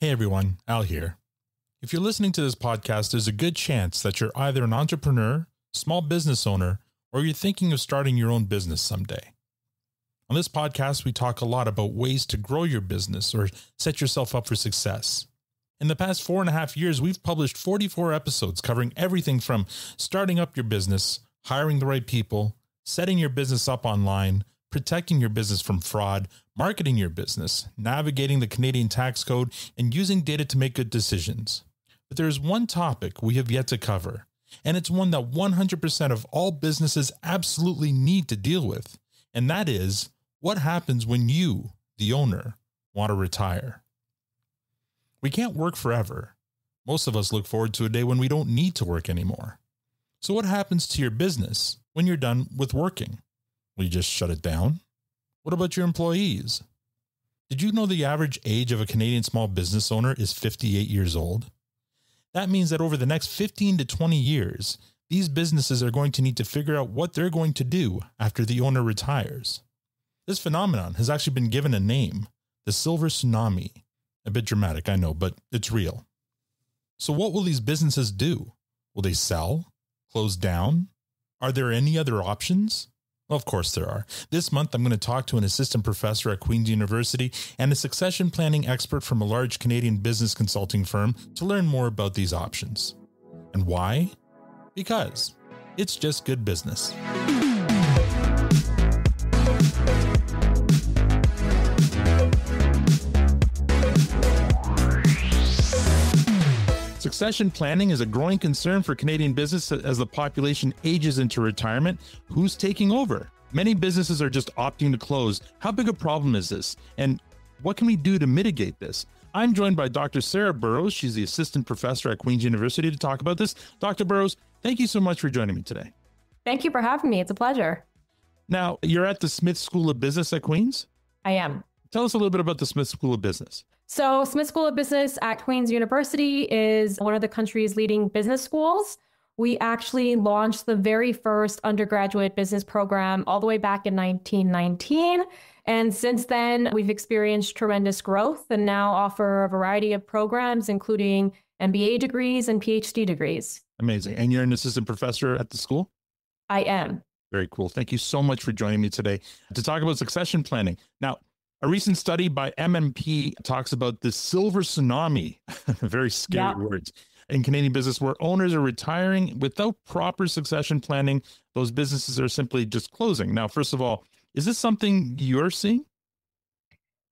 Hey everyone, Al here. If you're listening to this podcast, there's a good chance that you're either an entrepreneur, small business owner, or you're thinking of starting your own business someday. On this podcast, we talk a lot about ways to grow your business or set yourself up for success. In the past 4.5 years, we've published 44 episodes covering everything from starting up your business, hiring the right people, setting your business up online, protecting your business from fraud, marketing your business, navigating the Canadian tax code, and using data to make good decisions. But there is one topic we have yet to cover, and it's one that 100% of all businesses absolutely need to deal with, and that is what happens when you, the owner, want to retire. We can't work forever. Most of us look forward to a day when we don't need to work anymore. So what happens to your business when you're done with working? Will you just shut it down? What about your employees? Did you know the average age of a Canadian small business owner is 58 years old? That means that over the next 15 to 20 years, these businesses are going to need to figure out what they're going to do after the owner retires. This phenomenon has actually been given a name, the silver tsunami. A bit dramatic, I know, but it's real. So what will these businesses do? Will they sell? Close down? Are there any other options? Well, of course there are. This month, I'm going to talk to an assistant professor at Queen's University and a succession planning expert from a large Canadian business consulting firm to learn more about these options. And why? Because it's just good business. Succession planning is a growing concern for Canadian business as the population ages into retirement. Who's taking over? Many businesses are just opting to close. How big a problem is this? And what can we do to mitigate this? I'm joined by Dr. Sarah Burrows. She's the assistant professor at Queen's University to talk about this. Dr. Burrows, thank you so much for joining me today. Thank you for having me. It's a pleasure. Now, you're at the Smith School of Business at Queen's? I am. Tell us a little bit about the Smith School of Business. So Smith School of Business at Queen's University is one of the country's leading business schools. We actually launched the very first undergraduate business program all the way back in 1919. And since then, we've experienced tremendous growth and now offer a variety of programs, including MBA degrees and PhD degrees. Amazing. And you're an assistant professor at the school? I am. Very cool. Thank you so much for joining me today to talk about succession planning. Now, a recent study by MMP talks about the silver tsunami, very scary words, in Canadian business where owners are retiring without proper succession planning. Those businesses are simply just closing. Now, first of all, is this something you're seeing?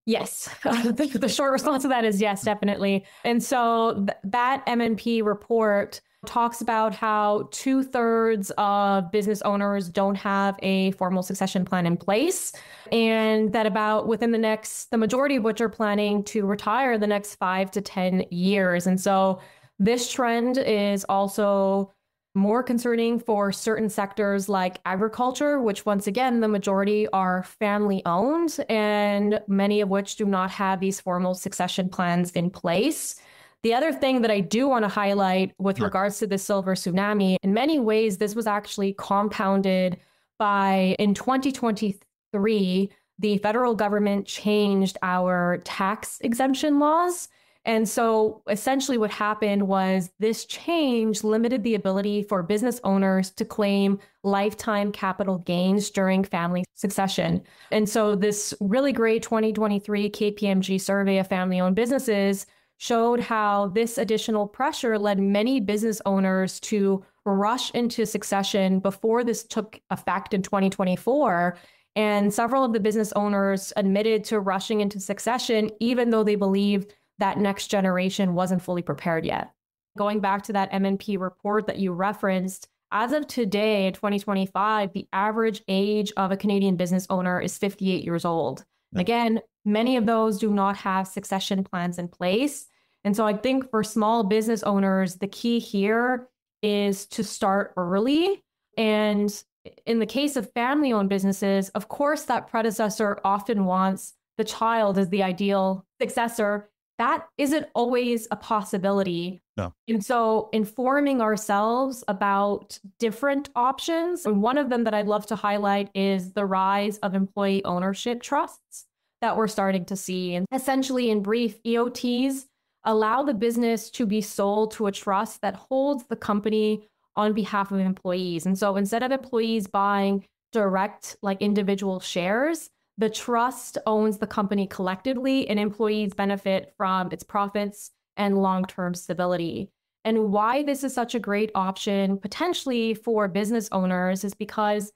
Yes. The short response to that is yes, definitely. And so that MNP report talks about how 2/3 of business owners don't have a formal succession plan in place, and that about within the majority of which are planning to retire the next 5 to 10 years. And so this trend is also more concerning for certain sectors like agriculture, which once again, the majority are family owned and many of which do not have these formal succession plans in place. The other thing that I do want to highlight with regards to the silver tsunami, in many ways, this was actually compounded by in 2023, the federal government changed our tax exemption laws. And so essentially what happened was this change limited the ability for business owners to claim lifetime capital gains during family succession. And so this really great 2023 KPMG survey of family-owned businesses showed how this additional pressure led many business owners to rush into succession before this took effect in 2024. And several of the business owners admitted to rushing into succession, even though they believed that next generation wasn't fully prepared yet. Going back to that MNP report that you referenced, as of today, in 2025, the average age of a Canadian business owner is 58 years old. Again, many of those do not have succession plans in place. And so I think for small business owners, the key here is to start early. And in the case of family-owned businesses, of course, that predecessor often wants the child as the ideal successor. That isn't always a possibility. No. And so informing ourselves about different options, and one of them that I'd love to highlight is the rise of employee ownership trusts that we're starting to see. And essentially, in brief, EOTs allow the business to be sold to a trust that holds the company on behalf of employees. And so instead of employees buying direct, like individual shares, the trust owns the company collectively, and employees benefit from its profits and long-term stability. And why this is such a great option potentially for business owners is because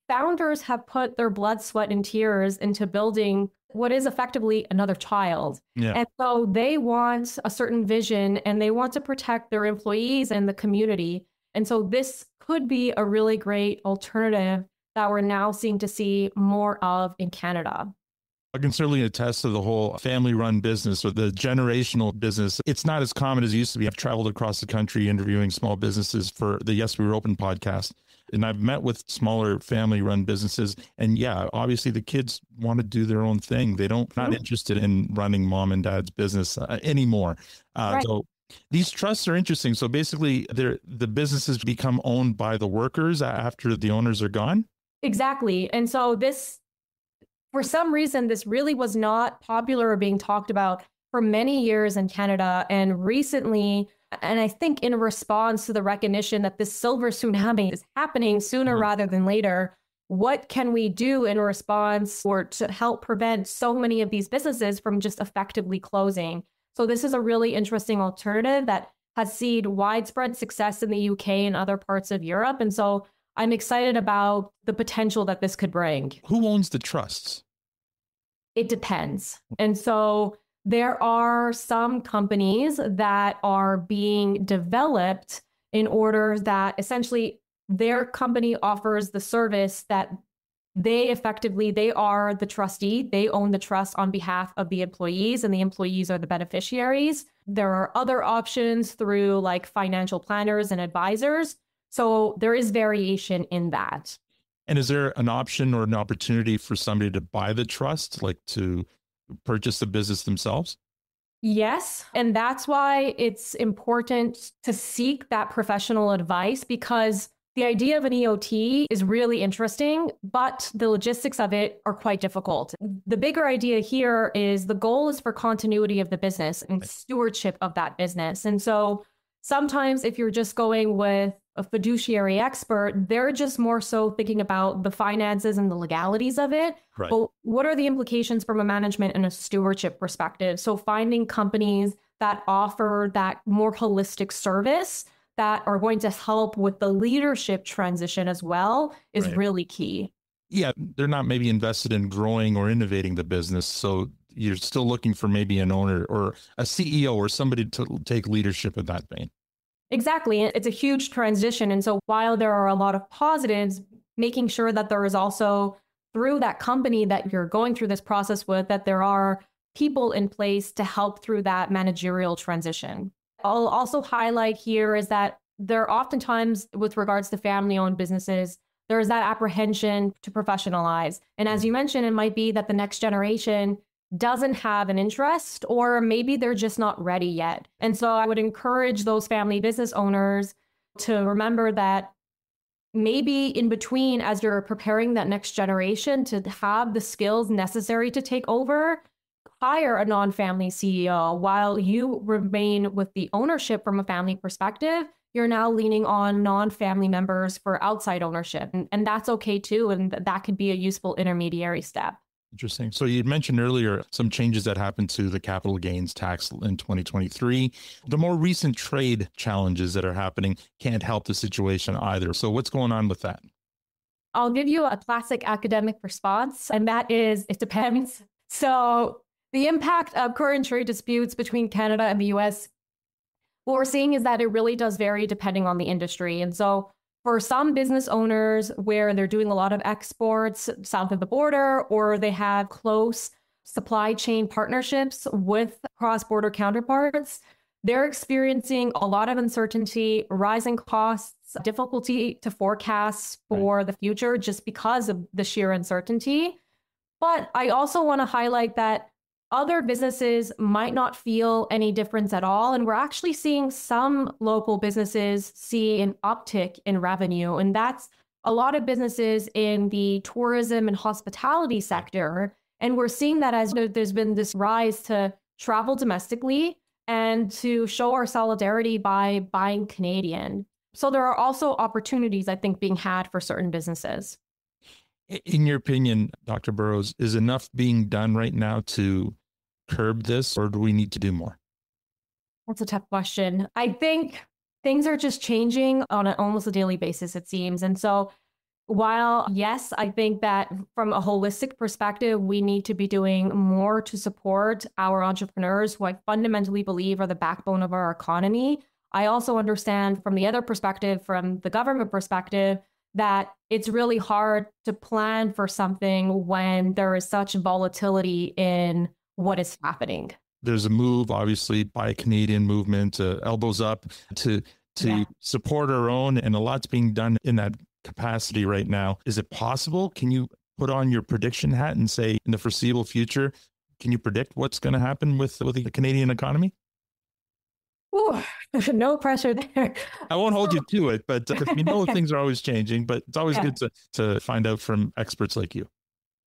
founders have put their blood, sweat, and tears into building what is effectively another child. Yeah. And so they want a certain vision and they want to protect their employees and the community. And so this could be a really great alternative that we're now seeing to see more of in Canada. I can certainly attest to the whole family-run business or the generational business. It's not as common as it used to be. I've traveled across the country interviewing small businesses for the Yes, We Were Open podcast. And I've met with smaller family-run businesses. And yeah, obviously the kids want to do their own thing. They don't not interested in running mom and dad's business anymore. Right. So these trusts are interesting. So basically the businesses become owned by the workers after the owners are gone? Exactly. And so this, for some reason, this really was not popular or being talked about for many years in Canada. And recently, and I think in response to the recognition that this silver tsunami is happening sooner rather than later, what can we do in response or to help prevent so many of these businesses from just effectively closing? So this is a really interesting alternative that has seen widespread success in the UK and other parts of Europe. And so I'm excited about the potential that this could bring. Who owns the trusts? It depends. And so there are some companies that are being developed in order that essentially their company offers the service that they are the trustee. They own the trust on behalf of the employees, and the employees are the beneficiaries. There are other options through like financial planners and advisors. So there is variation in that. And is there an option or an opportunity for somebody to buy the trust, like to purchase the business themselves? Yes. And that's why it's important to seek that professional advice, because the idea of an EOT is really interesting, but the logistics of it are quite difficult. The bigger idea here is the goal is for continuity of the business and stewardship of that business. And so sometimes if you're just going with a fiduciary expert, they're just more so thinking about the finances and the legalities of it. Right. But what are the implications from a management and a stewardship perspective? So finding companies that offer that more holistic service that are going to help with the leadership transition as well is really key. Yeah, they're not maybe invested in growing or innovating the business. So you're still looking for maybe an owner or a CEO or somebody to take leadership in that vein. Exactly. It's a huge transition. And so while there are a lot of positives, making sure that there is also through that company that you're going through this process with, that there are people in place to help through that managerial transition. I'll also highlight here is that there oftentimes with regards to family-owned businesses, there is that apprehension to professionalize. And as you mentioned, it might be that the next generation doesn't have an interest, or maybe they're just not ready yet. And so I would encourage those family business owners to remember that maybe in between, as you're preparing that next generation to have the skills necessary to take over, hire a non-family CEO. While you remain with the ownership from a family perspective, you're now leaning on non-family members for outside ownership. And that's okay too. And that could be a useful intermediary step. Interesting. So you mentioned earlier some changes that happened to the capital gains tax in 2023. The more recent trade challenges that are happening can't help the situation either. So what's going on with that? I'll give you a classic academic response, and that is, it depends. So the impact of current trade disputes between Canada and the US, what we're seeing is that it really does vary depending on the industry. And so for some business owners where they're doing a lot of exports south of the border, or they have close supply chain partnerships with cross-border counterparts, they're experiencing a lot of uncertainty, rising costs, difficulty to forecast for the future just because of the sheer uncertainty. But I also want to highlight that other businesses might not feel any difference at all. And we're actually seeing some local businesses see an uptick in revenue. And that's a lot of businesses in the tourism and hospitality sector. And we're seeing that as there's been this rise to travel domestically and to show our solidarity by buying Canadian. So there are also opportunities, I think, being had for certain businesses. In your opinion, Dr. Burrows, is enough being done right now to curb this, or do we need to do more? That's a tough question. I think things are just changing on almost a daily basis, it seems. And so while, yes, I think that from a holistic perspective, we need to be doing more to support our entrepreneurs, who I fundamentally believe are the backbone of our economy. I also understand from the other perspective, from the government perspective, that it's really hard to plan for something when there is such volatility in what is happening. There's a move, obviously, by a Canadian movement, elbows up to support our own, and a lot's being done in that capacity right now. Is it possible? Can you put on your prediction hat and say, in the foreseeable future, can you predict what's going to happen with the Canadian economy? Ooh, no pressure there. I won't hold you to it, but we know things are always changing, but it's always good to find out from experts like you.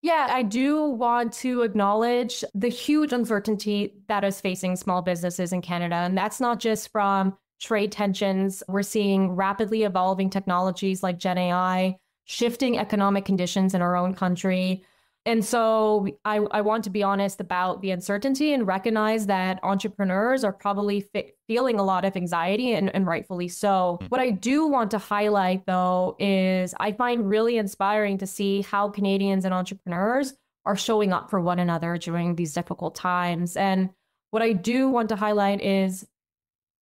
Yeah, I do want to acknowledge the huge uncertainty that is facing small businesses in Canada. And that's not just from trade tensions. We're seeing rapidly evolving technologies like Gen AI, shifting economic conditions in our own country. And so I want to be honest about the uncertainty and recognize that entrepreneurs are probably feeling a lot of anxiety, and rightfully so. What I do want to highlight, though, is I find really inspiring to see how Canadians and entrepreneurs are showing up for one another during these difficult times. And what I do want to highlight is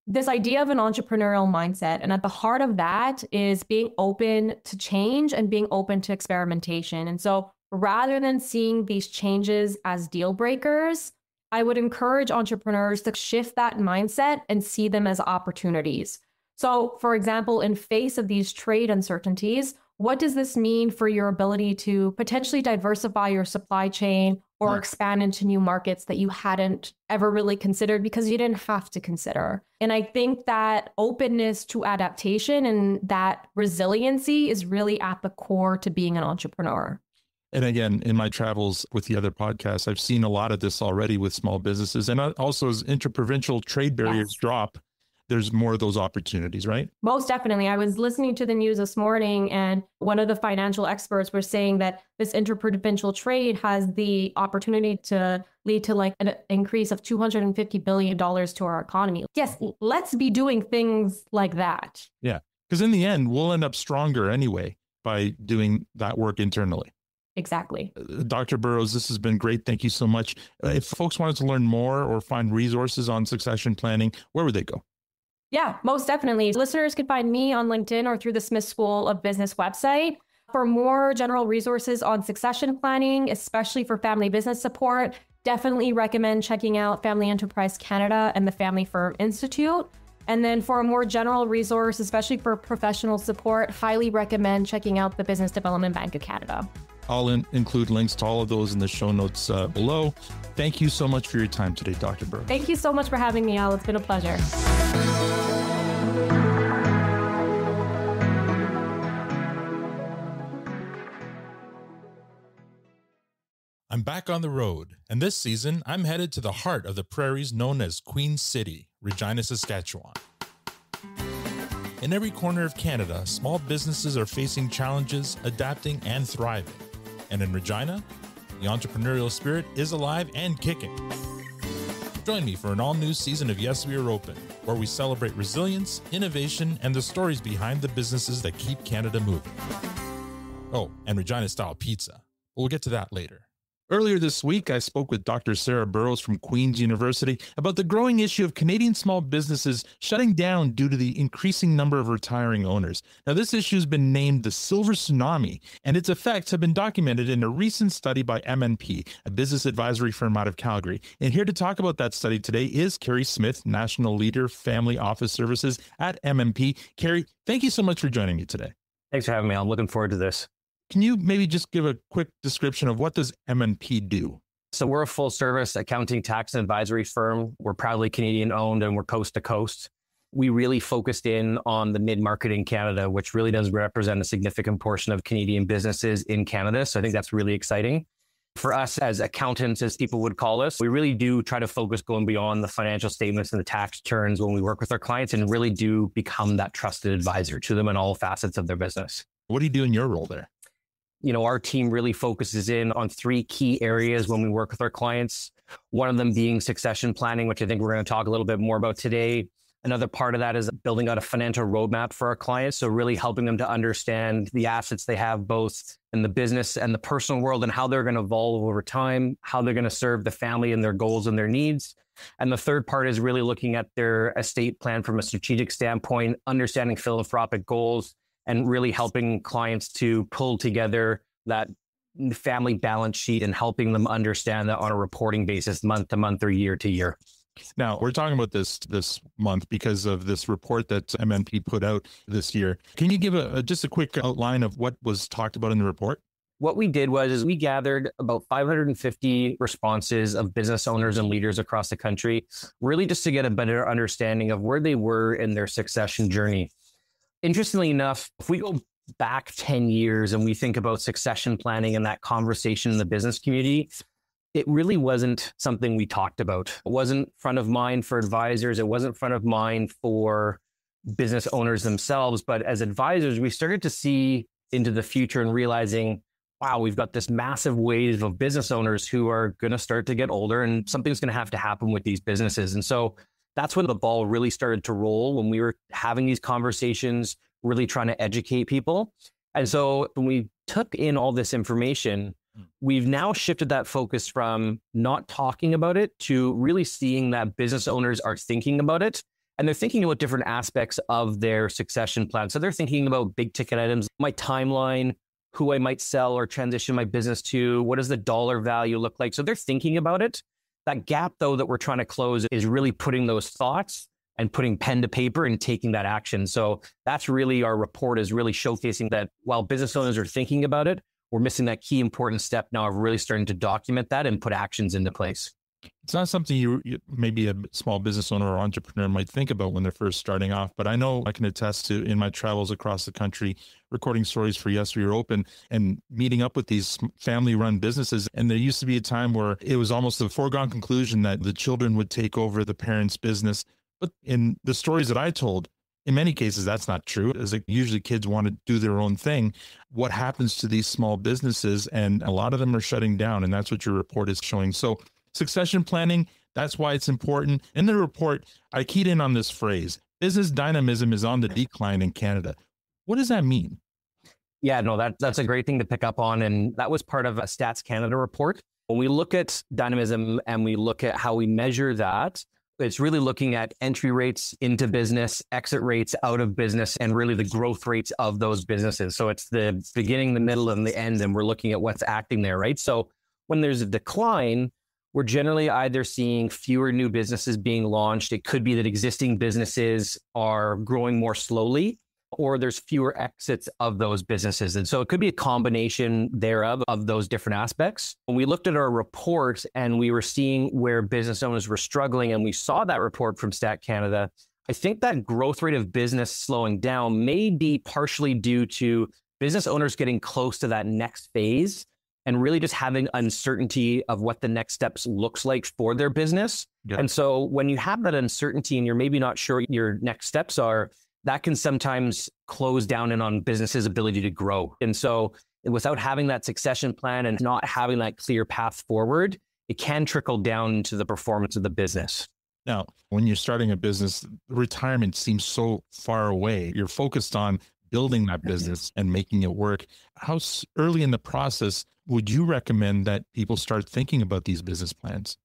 this idea of an entrepreneurial mindset. And at the heart of that is being open to change and being open to experimentation. And so rather than seeing these changes as deal breakers, I would encourage entrepreneurs to shift that mindset and see them as opportunities. So, for example, in face of these trade uncertainties, what does this mean for your ability to potentially diversify your supply chain or expand into new markets that you hadn't ever really considered because you didn't have to consider? And I think that openness to adaptation and that resiliency is really at the core to being an entrepreneur. And again, in my travels with the other podcasts, I've seen a lot of this already with small businesses. And also as interprovincial trade barriers drop, there's more of those opportunities, right? Most definitely. I was listening to the news this morning, and one of the financial experts was saying that this interprovincial trade has the opportunity to lead to like an increase of $250 billion to our economy. Yes, let's be doing things like that. Yeah, because in the end, we'll end up stronger anyway by doing that work internally. Exactly. Dr. Burrows, this has been great. Thank you so much. If folks wanted to learn more or find resources on succession planning, where would they go? Yeah, most definitely. Listeners can find me on LinkedIn or through the Smith School of Business website. For more general resources on succession planning, especially for family business support, definitely recommend checking out Family Enterprise Canada and the Family Firm Institute. And then for a more general resource, especially for professional support, highly recommend checking out the Business Development Bank of Canada. I'll include links to all of those in the show notes below. Thank you so much for your time today, Dr. Burrows. Thank you so much for having me, Al. It's been a pleasure. I'm back on the road, and this season, I'm headed to the heart of the prairies known as Queen City, Regina, Saskatchewan. In every corner of Canada, small businesses are facing challenges, adapting, and thriving. And in Regina, the entrepreneurial spirit is alive and kicking. Join me for an all-new season of Yes, We Are Open, where we celebrate resilience, innovation, and the stories behind the businesses that keep Canada moving. Oh, and Regina-style pizza. We'll get to that later. Earlier this week, I spoke with Dr. Sarah Burrows from Queen's University about the growing issue of Canadian small businesses shutting down due to the increasing number of retiring owners. Now, this issue has been named the Silver Tsunami, and its effects have been documented in a recent study by MNP, a business advisory firm out of Calgary. And here to talk about that study today is Carrie Smith, National Leader, Family Office Services at MNP. Carrie, thank you so much for joining me today. Thanks for having me. I'm looking forward to this. Can you maybe just give a quick description of what does MNP do? So we're a full service accounting, tax, and advisory firm. We're proudly Canadian owned and we're coast to coast. We really focused in on the mid-market in Canada, which really does represent a significant portion of Canadian businesses in Canada. So I think that's really exciting. For us as accountants, as people would call us, we really do try to focus going beyond the financial statements and the tax returns when we work with our clients and really do become that trusted advisor to them in all facets of their business. What do you do in your role there? Our team really focuses in on 3 key areas when we work with our clients. One of them being succession planning, which I think we're going to talk a little bit more about today. Another part of that is building out a financial roadmap for our clients. So really helping them to understand the assets they have both in the business and the personal world and how they're going to evolve over time, how they're going to serve the family and their goals and their needs. And the third part is really looking at their estate plan from a strategic standpoint, understanding philanthropic goals, and really helping clients to pull together that family balance sheet and helping them understand that on a reporting basis, month to month or year to year. Now, we're talking about this month because of this report that MNP put out this year. Can you give just a quick outline of what was talked about in the report? What we did was we gathered about 550 responses of business owners and leaders across the country, really just to get a better understanding of where they were in their succession journey. Interestingly enough, if we go back 10 years and we think about succession planning and that conversation in the business community, it really wasn't something we talked about. It wasn't front of mind for advisors. It wasn't front of mind for business owners themselves. But as advisors, we started to see into the future and realizing, wow, we've got this massive wave of business owners who are going to start to get older and something's going to have to happen with these businesses. And so that's when the ball really started to roll, when we were having these conversations, really trying to educate people. And so when we took in all this information, we've now shifted that focus from not talking about it to really seeing that business owners are thinking about it. And they're thinking about different aspects of their succession plan. So they're thinking about big ticket items, my timeline, who I might sell or transition my business to, what does the dollar value look like? So they're thinking about it. That gap, though, that we're trying to close is really putting those thoughts and putting pen to paper and taking that action. So that's really our report, is really showcasing that while business owners are thinking about it, we're missing that key important step now of really starting to document that and put actions into place. It's not something you maybe a small business owner or entrepreneur might think about when they're first starting off, but I know I can attest to, in my travels across the country, recording stories for Yes, We Are Open and meeting up with these family-run businesses. And there used to be a time where it was almost a foregone conclusion that the children would take over the parents' business. But in the stories that I told, in many cases, that's not true. As usually kids want to do their own thing. What happens to these small businesses? And a lot of them are shutting down. And that's what your report is showing. So succession planning, that's why it's important. In the report, I keyed in on this phrase: business dynamism is on the decline in Canada. What does that mean? Yeah, no, that's a great thing to pick up on. And that was part of a Stats Canada report. When we look at dynamism and we look at how we measure that, it's really looking at entry rates into business, exit rates out of business, and really the growth rates of those businesses. So it's the beginning, the middle, and the end, and we're looking at what's acting there, right? So when there's a decline, we're generally either seeing fewer new businesses being launched. It could be that existing businesses are growing more slowly, or there's fewer exits of those businesses. And so it could be a combination thereof of those different aspects. When we looked at our report and we were seeing where business owners were struggling, and we saw that report from Stat Canada, I think that growth rate of business slowing down may be partially due to business owners getting close to that next phase and really just having uncertainty of what the next steps looks like for their business. Yeah. And so when you have that uncertainty and you're maybe not sure what your next steps are, that can sometimes close down in on business's ability to grow. And so without having that succession plan and not having that clear path forward, it can trickle down into the performance of the business. Now, when you're starting a business, retirement seems so far away. You're focused on building that business and making it work. How early in the process would you recommend that people start thinking about these business plans?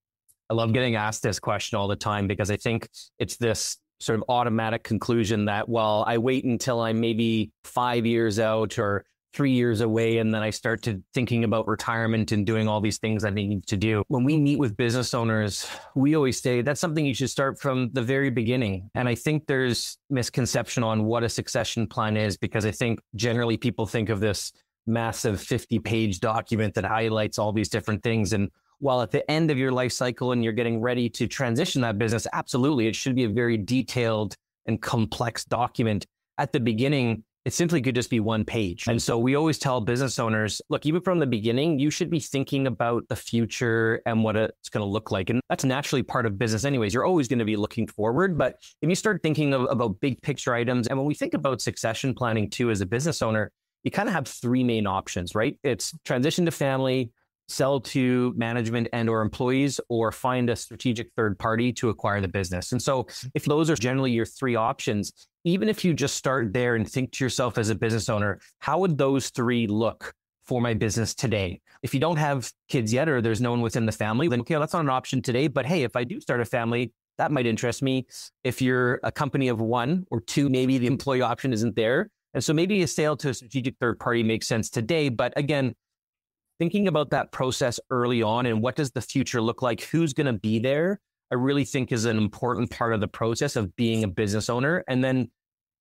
I love getting asked this question all the time because I think it's this sort of automatic conclusion that, well, I wait until I'm maybe 5 years out or 3 years away, and then I start to thinking about retirement and doing all these things I need to do. When we meet with business owners, we always say that's something you should start from the very beginning. And I think there's misconception on what a succession plan is, because I think generally people think of this massive 50-page document that highlights all these different things. And while at the end of your life cycle and you're getting ready to transition that business, absolutely, it should be a very detailed and complex document. At the beginning, it simply could just be one page. And so we always tell business owners, look, even from the beginning, you should be thinking about the future and what it's going to look like. And that's naturally part of business anyways. You're always going to be looking forward. But if you start thinking about big picture items, and when we think about succession planning too, as a business owner, you kind of have three main options, right? It's transition to family, sell to management and or employees, or find a strategic third party to acquire the business. And so if those are generally your three options, even if you just start there and think to yourself as a business owner, how would those three look for my business today? If you don't have kids yet, or there's no one within the family, then okay, that's not an option today. But hey, if I do start a family, that might interest me. If you're a company of one or two, maybe the employee option isn't there. And so maybe a sale to a strategic third party makes sense today. But again, thinking about that process early on and what does the future look like, who's going to be there, I really think is an important part of the process of being a business owner. And then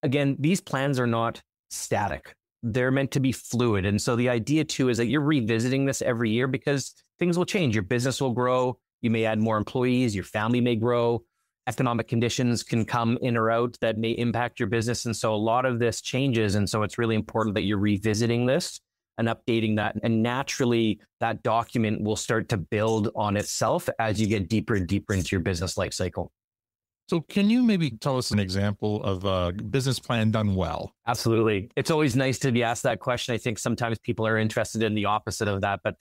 again, these plans are not static. They're meant to be fluid. And so the idea too is that you're revisiting this every year because things will change. Your business will grow. You may add more employees. Your family may grow. Economic conditions can come in or out that may impact your business. And so a lot of this changes. And so it's really important that you're revisiting this and updating that. And naturally, that document will start to build on itself as you get deeper and deeper into your business life cycle. So can you maybe tell us an example of a business plan done well? Absolutely. It's always nice to be asked that question. I think sometimes people are interested in the opposite of that, but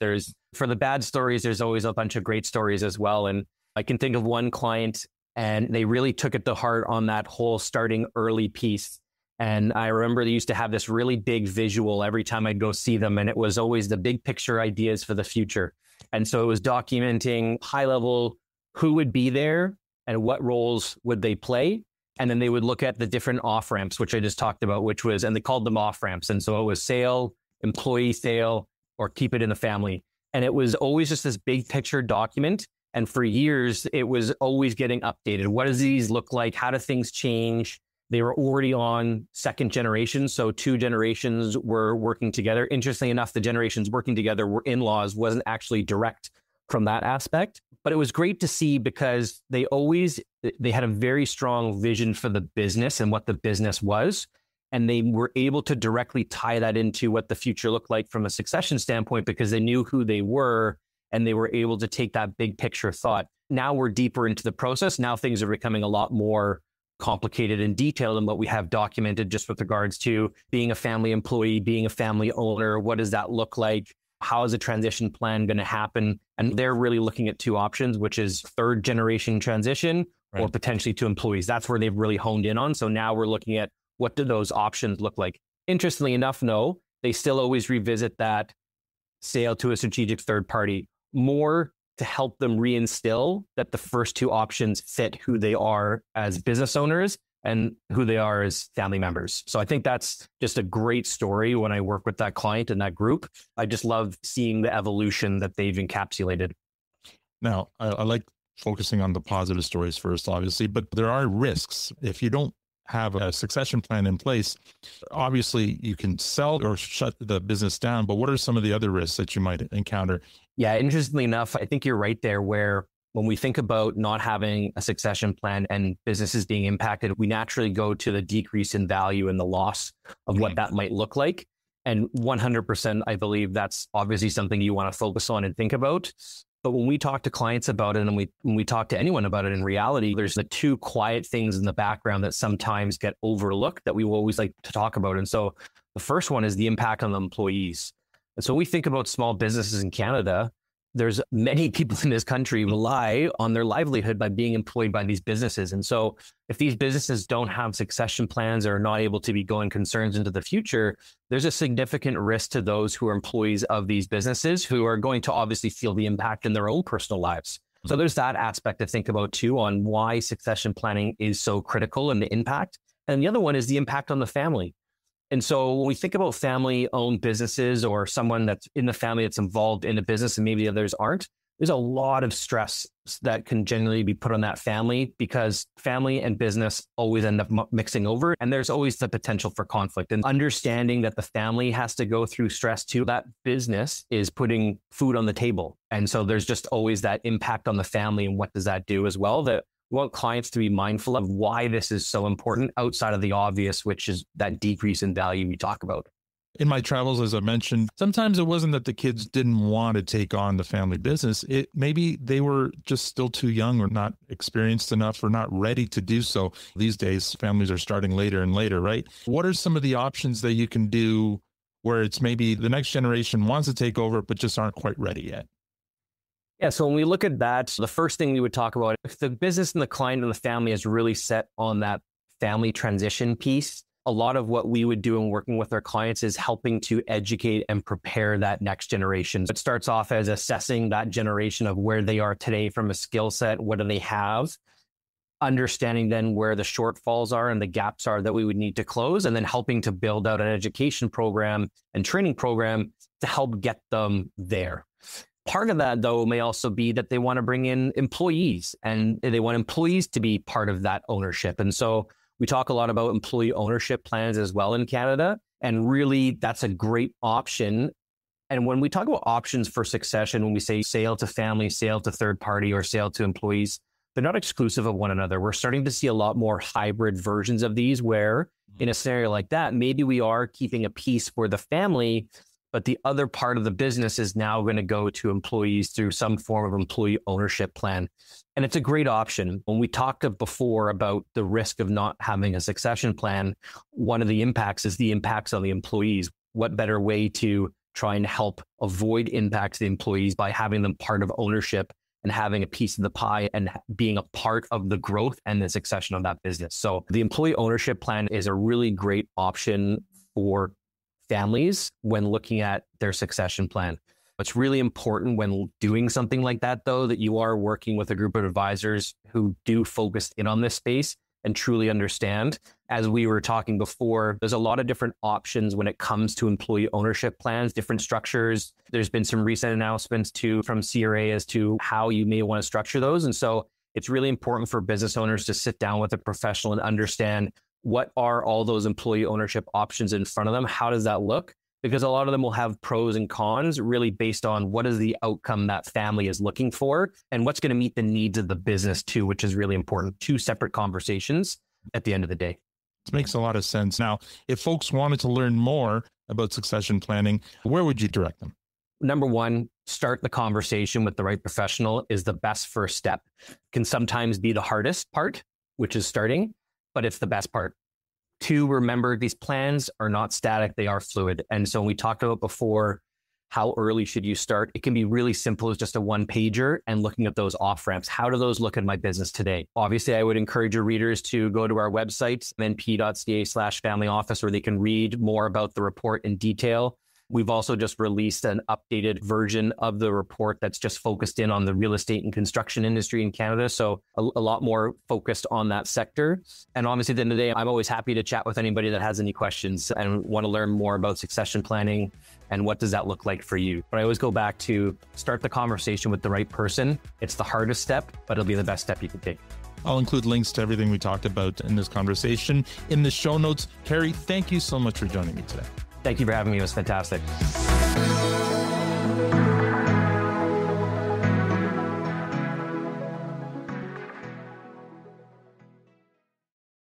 for the bad stories, there's always a bunch of great stories as well. And I can think of one client, and they really took it to heart on that whole starting early piece. And I remember they used to have this really big visual every time I'd go see them. And it was always the big picture ideas for the future. And so it was documenting high level, who would be there and what roles would they play. And then they would look at the different off ramps, which I just talked about, and they called them off ramps. And so it was sale, employee sale, or keep it in the family. And it was always just this big picture document. And for years, it was always getting updated. What does these look like? How do things change? They were already on second generation. So two generations were working together. Interestingly enough, the generations working together were in-laws, wasn't actually direct from that aspect. But it was great to see because they had a very strong vision for the business and what the business was. And they were able to directly tie that into what the future looked like from a succession standpoint because they knew who they were and they were able to take that big picture thought. Now we're deeper into the process. Now things are becoming a lot more complicated and detailed than what we have documented just with regards to being a family employee, being a family owner. What does that look like? How is a transition plan going to happen? And they're really looking at two options, which is third generation transition or potentially to employees. That's where they've really honed in on. So now we're looking at what do those options look like? Interestingly enough, no, they still always revisit that sale to a strategic third party more to help them reinstill that the first two options fit who they are as business owners and who they are as family members. So I think that's just a great story when I work with that client and that group. I just love seeing the evolution that they've encapsulated. Now, I like focusing on the positive stories first, obviously, but there are risks. If you don't have a succession plan in place, obviously you can sell or shut the business down, but what are some of the other risks that you might encounter? Yeah, interestingly enough, I think you're right there where when we think about not having a succession plan and businesses being impacted, we naturally go to the decrease in value and the loss of what that might look like. And 100%, I believe that's obviously something you want to focus on and think about. But when we talk to clients about it and when we talk to anyone about it, in reality, there's the two quiet things in the background that sometimes get overlooked that we will always like to talk about. And so the first one is the impact on the employees. And so when we think about small businesses in Canada, there's many people in this country rely on their livelihood by being employed by these businesses. And so if these businesses don't have succession plans or are not able to be going concerns into the future, there's a significant risk to those who are employees of these businesses who are going to obviously feel the impact in their own personal lives. So there's that aspect to think about too on why succession planning is so critical and the impact. And the other one is the impact on the family. And so when we think about family-owned businesses or someone that's in the family that's involved in a business and maybe the others aren't, there's a lot of stress that can generally be put on that family because family and business always end up mixing over. And there's always the potential for conflict. And understanding that the family has to go through stress too, that business is putting food on the table. And so there's just always that impact on the family. And what does that do as well? That We want clients to be mindful of why this is so important outside of the obvious, which is that decrease in value we talk about. In my travels, as I mentioned, sometimes it wasn't that the kids didn't want to take on the family business. Maybe they were just still too young or not experienced enough or not ready to do so. These days, families are starting later and later, right? What are some of the options that you can do where it's maybe the next generation wants to take over, but just aren't quite ready yet? Yeah, so when we look at that, the first thing we would talk about, if the business and the client and the family is really set on that family transition piece, a lot of what we would do in working with our clients is helping to educate and prepare that next generation. It starts off as assessing that generation of where they are today from a skill set, what do they have, understanding then where the shortfalls are and the gaps are that we would need to close, and then helping to build out an education program and training program to help get them there. Part of that, though, may also be that they want to bring in employees and they want employees to be part of that ownership. And so we talk a lot about employee ownership plans as well in Canada, and really that's a great option. And when we talk about options for succession, when we say sale to family, sale to third party, or sale to employees, they're not exclusive of one another. We're starting to see a lot more hybrid versions of these where in a scenario like that, maybe we are keeping a piece for the family, but the other part of the business is now going to go to employees through some form of employee ownership plan. And it's a great option. When we talked before about the risk of not having a succession plan, one of the impacts is the impacts on the employees. What better way to try and help avoid impacts to the employees by having them part of ownership and having a piece of the pie and being a part of the growth and the succession of that business. So the employee ownership plan is a really great option for families when looking at their succession plan. It's really important when doing something like that, though, that you are working with a group of advisors who do focus in on this space and truly understand. As we were talking before, there's a lot of different options when it comes to employee ownership plans, different structures. There's been some recent announcements too from CRA as to how you may want to structure those. And so it's really important for business owners to sit down with a professional and understand what are all those employee ownership options in front of them. How does that look? Because a lot of them will have pros and cons really based on what is the outcome that family is looking for and what's going to meet the needs of the business too, which is really important. Two separate conversations at the end of the day. It makes a lot of sense. Now, if folks wanted to learn more about succession planning, where would you direct them? Number one, start the conversation with the right professional is the best first step. Can sometimes be the hardest part, which is starting, but it's the best part. Two, remember these plans are not static, they are fluid. And so when we talked about before, how early should you start? It can be really simple as just a one pager and looking at those off ramps. How do those look in my business today? Obviously, I would encourage your readers to go to our website, np.ca/family office, where they can read more about the report in detail. We've also just released an updated version of the report that's just focused in on the real estate and construction industry in Canada. So a lot more focused on that sector. And obviously at the end of the day, I'm always happy to chat with anybody that has any questions and want to learn more about succession planning and what does that look like for you. But I always go back to start the conversation with the right person. It's the hardest step, but it'll be the best step you can take. I'll include links to everything we talked about in this conversation in the show notes. Harry, thank you so much for joining me today. Thank you for having me. It was fantastic.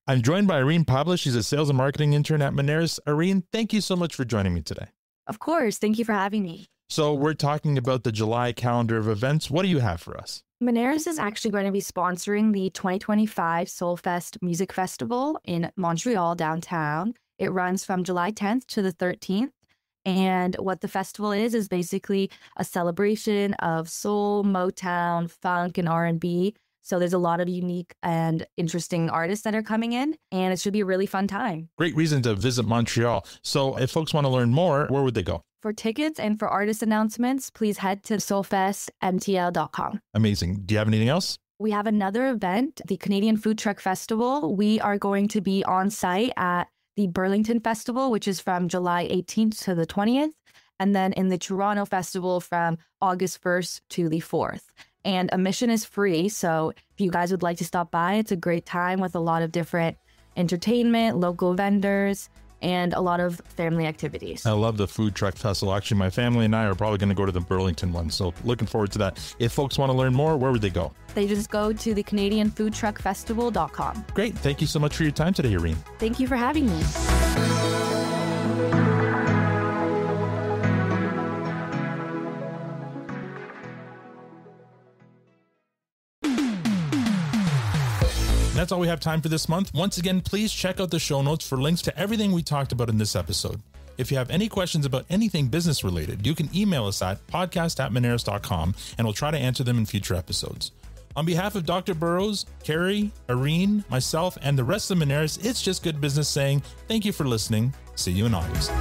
I'm joined by Irene Pabla. She's a sales and marketing intern at Moneris. Irene, thank you so much for joining me today. Of course. Thank you for having me. So we're talking about the July calendar of events. What do you have for us? Moneris is actually going to be sponsoring the 2025 Soulfest Music Festival in Montreal downtown. It runs from July 10th to the 13th. And what the festival is basically a celebration of soul, Motown, funk, and R&B. So there's a lot of unique and interesting artists that are coming in, and it should be a really fun time. Great reason to visit Montreal. So if folks want to learn more, where would they go? For tickets and for artist announcements, please head to soulfestmtl.com. Amazing. Do you have anything else? We have another event, the Canadian Food Truck Festival. We are going to be on site at the Burlington Festival, which is from July 18th to the 20th, and then in the Toronto Festival from August 1st to the 4th. And admission is free, so if you guys would like to stop by, it's a great time with a lot of different entertainment, local vendors, and a lot of family activities. I love the food truck festival. Actually, my family and I are probably going to go to the Burlington one. So looking forward to that. If folks want to learn more, where would they go? They just go to the CanadianFoodTruckFestival.com. Great. Thank you so much for your time today, Irene. Thank you for having me. That's all we have time for this month. Once again, please check out the show notes for links to everything we talked about in this episode. If you have any questions about anything business related, you can email us at podcast@moneris.com and we'll try to answer them in future episodes. On behalf of Dr. Burrows, Carrie, Irene, myself, and the rest of Moneris, it's just good business saying thank you for listening. See you in August.